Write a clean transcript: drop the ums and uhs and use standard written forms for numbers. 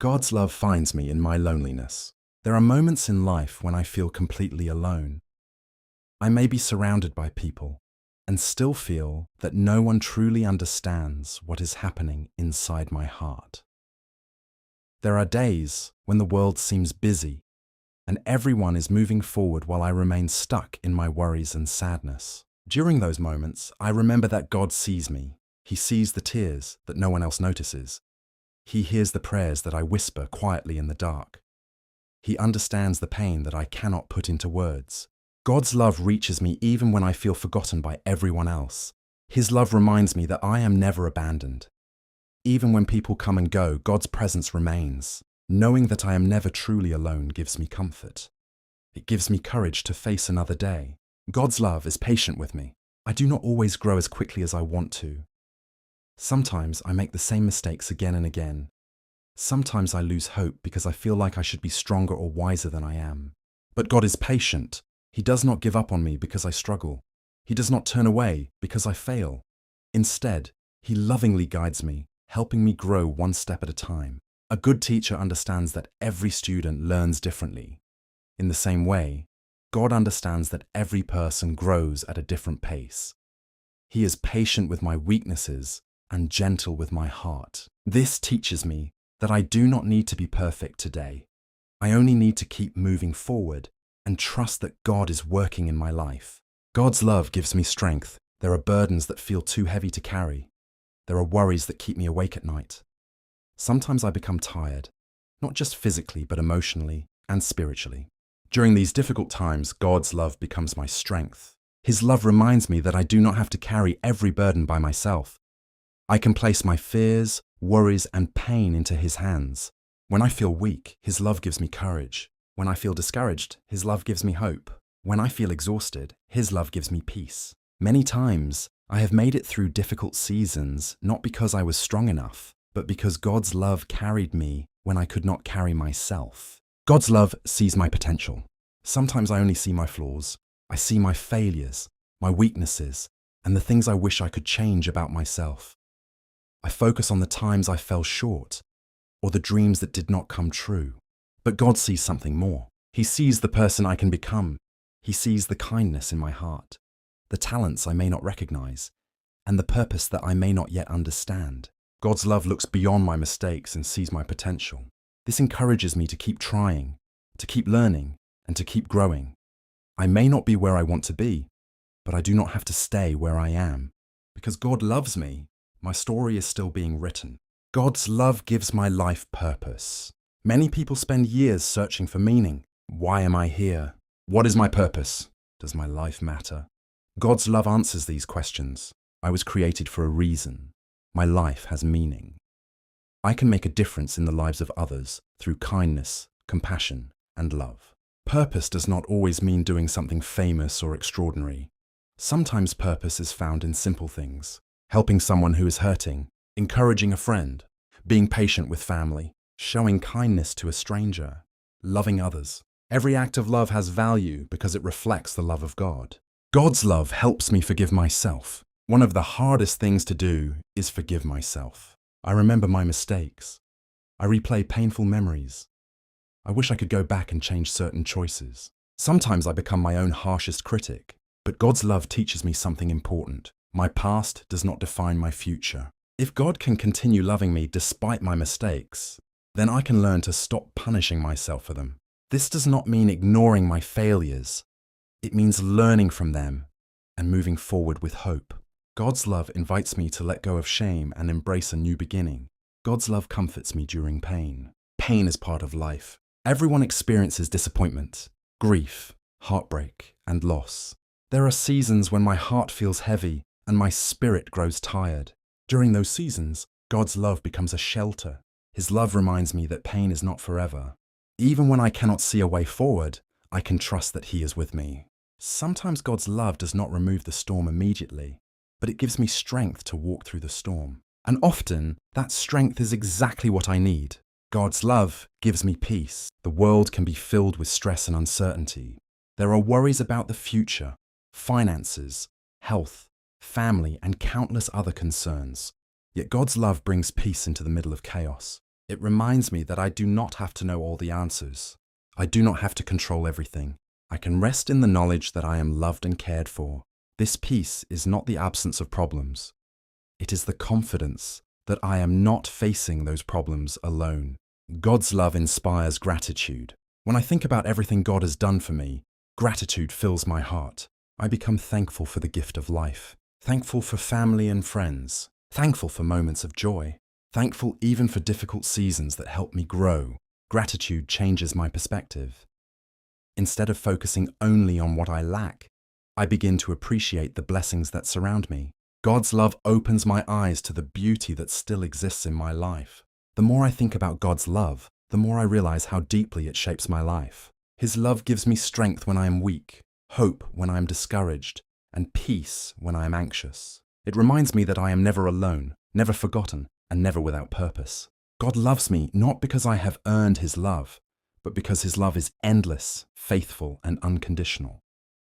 God's love finds me in my loneliness. There are moments in life when I feel completely alone. I may be surrounded by people and still feel that no one truly understands what is happening inside my heart. There are days when the world seems busy and everyone is moving forward while I remain stuck in my worries and sadness. During those moments, I remember that God sees me. He sees the tears that no one else notices. He hears the prayers that I whisper quietly in the dark. He understands the pain that I cannot put into words. God's love reaches me even when I feel forgotten by everyone else. His love reminds me that I am never abandoned. Even when people come and go, God's presence remains. Knowing that I am never truly alone gives me comfort. It gives me courage to face another day. God's love is patient with me. I do not always grow as quickly as I want to. Sometimes I make the same mistakes again and again. Sometimes I lose hope because I feel like I should be stronger or wiser than I am. But God is patient. He does not give up on me because I struggle. He does not turn away because I fail. Instead, He lovingly guides me, helping me grow one step at a time. A good teacher understands that every student learns differently. In the same way, God understands that every person grows at a different pace. He is patient with my weaknesses and gentle with my heart. This teaches me that I do not need to be perfect today. I only need to keep moving forward and trust that God is working in my life. God's love gives me strength. There are burdens that feel too heavy to carry. There are worries that keep me awake at night. Sometimes I become tired, not just physically, but emotionally and spiritually. During these difficult times, God's love becomes my strength. His love reminds me that I do not have to carry every burden by myself. I can place my fears, worries, and pain into His hands. When I feel weak, His love gives me courage. When I feel discouraged, His love gives me hope. When I feel exhausted, His love gives me peace. Many times, I have made it through difficult seasons, not because I was strong enough, but because God's love carried me when I could not carry myself. God's love sees my potential. Sometimes I only see my flaws. I see my failures, my weaknesses, and the things I wish I could change about myself. I focus on the times I fell short, or the dreams that did not come true. But God sees something more. He sees the person I can become. He sees the kindness in my heart, the talents I may not recognize, and the purpose that I may not yet understand. God's love looks beyond my mistakes and sees my potential. This encourages me to keep trying, to keep learning, and to keep growing. I may not be where I want to be, but I do not have to stay where I am. Because God loves me, my story is still being written. God's love gives my life purpose. Many people spend years searching for meaning. Why am I here? What is my purpose? Does my life matter? God's love answers these questions. I was created for a reason. My life has meaning. I can make a difference in the lives of others through kindness, compassion, and love. Purpose does not always mean doing something famous or extraordinary. Sometimes purpose is found in simple things. Helping someone who is hurting, encouraging a friend, being patient with family, showing kindness to a stranger, loving others. Every act of love has value because it reflects the love of God. God's love helps me forgive myself. One of the hardest things to do is forgive myself. I remember my mistakes. I replay painful memories. I wish I could go back and change certain choices. Sometimes I become my own harshest critic, but God's love teaches me something important. My past does not define my future. If God can continue loving me despite my mistakes, then I can learn to stop punishing myself for them. This does not mean ignoring my failures. It means learning from them and moving forward with hope. God's love invites me to let go of shame and embrace a new beginning. God's love comforts me during pain. Pain is part of life. Everyone experiences disappointment, grief, heartbreak, and loss. There are seasons when my heart feels heavy and my spirit grows tired. During those seasons, God's love becomes a shelter. His love reminds me that pain is not forever. Even when I cannot see a way forward, I can trust that He is with me. Sometimes God's love does not remove the storm immediately, but it gives me strength to walk through the storm. And often, that strength is exactly what I need. God's love gives me peace. The world can be filled with stress and uncertainty. There are worries about the future, finances, health, family, and countless other concerns. Yet God's love brings peace into the middle of chaos. It reminds me that I do not have to know all the answers. I do not have to control everything. I can rest in the knowledge that I am loved and cared for. This peace is not the absence of problems. It is the confidence that I am not facing those problems alone. God's love inspires gratitude. When I think about everything God has done for me, gratitude fills my heart. I become thankful for the gift of life, thankful for family and friends, thankful for moments of joy, thankful even for difficult seasons that help me grow. Gratitude changes my perspective. Instead of focusing only on what I lack, I begin to appreciate the blessings that surround me. God's love opens my eyes to the beauty that still exists in my life. The more I think about God's love, the more I realize how deeply it shapes my life. His love gives me strength when I am weak, hope when I am discouraged, and peace when I am anxious. It reminds me that I am never alone, never forgotten, and never without purpose. God loves me not because I have earned His love, but because His love is endless, faithful, and unconditional.